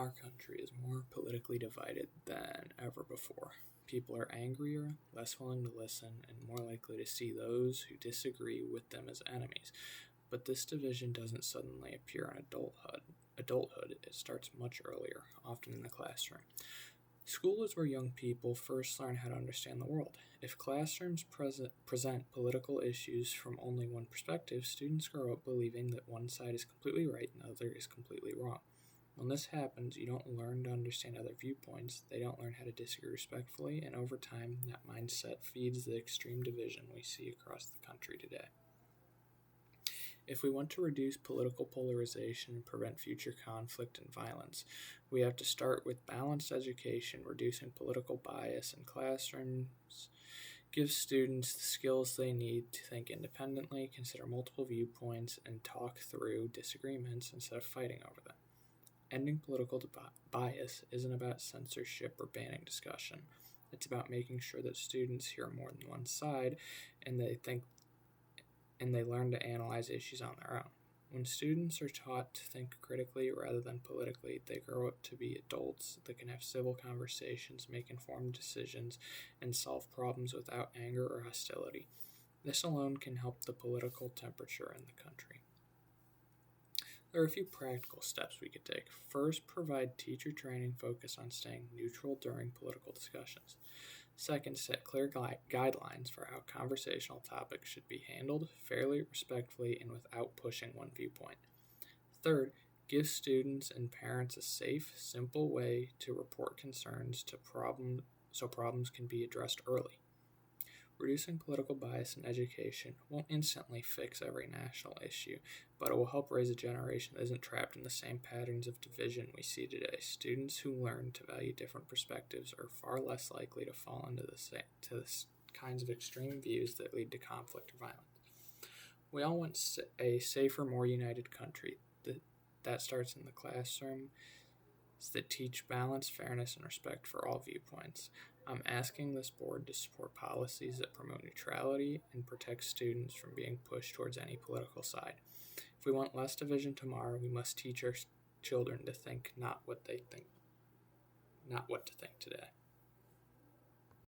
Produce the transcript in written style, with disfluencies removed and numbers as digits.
Our country is more politically divided than ever before. People are angrier, less willing to listen, and more likely to see those who disagree with them as enemies. But this division doesn't suddenly appear in adulthood. It starts much earlier, often in the classroom. School is where young people first learn how to understand the world. If classrooms present political issues from only one perspective, students grow up believing that one side is completely right and the other is completely wrong. When this happens, you don't learn to understand other viewpoints, they don't learn how to disagree respectfully, and over time, that mindset feeds the extreme division we see across the country today. If we want to reduce political polarization and prevent future conflict and violence, we have to start with balanced education, reducing political bias in classrooms, give students the skills they need to think independently, consider multiple viewpoints, and talk through disagreements instead of fighting over them. Ending political bias isn't about censorship or banning discussion. It's about making sure that students hear more than one side and they learn to analyze issues on their own. When students are taught to think critically rather than politically, they grow up to be adults that can have civil conversations, make informed decisions, and solve problems without anger or hostility. This alone can help the political temperature in the country. There are a few practical steps we could take. First, provide teacher training focused on staying neutral during political discussions. Second, set clear guidelines for how conversational topics should be handled fairly, respectfully, and without pushing one viewpoint. Third, give students and parents a safe, simple way to report concerns so problems can be addressed early. Reducing political bias in education won't instantly fix every national issue, but it will help raise a generation that isn't trapped in the same patterns of division we see today. Students who learn to value different perspectives are far less likely to fall into the kinds of extreme views that lead to conflict or violence. We all want a safer, more united country. That starts in the classroom, that teach balance, fairness, and respect for all viewpoints. I'm asking this board to support policies that promote neutrality and protect students from being pushed towards any political side. If we want less division tomorrow, we must teach our children to think not what to think today.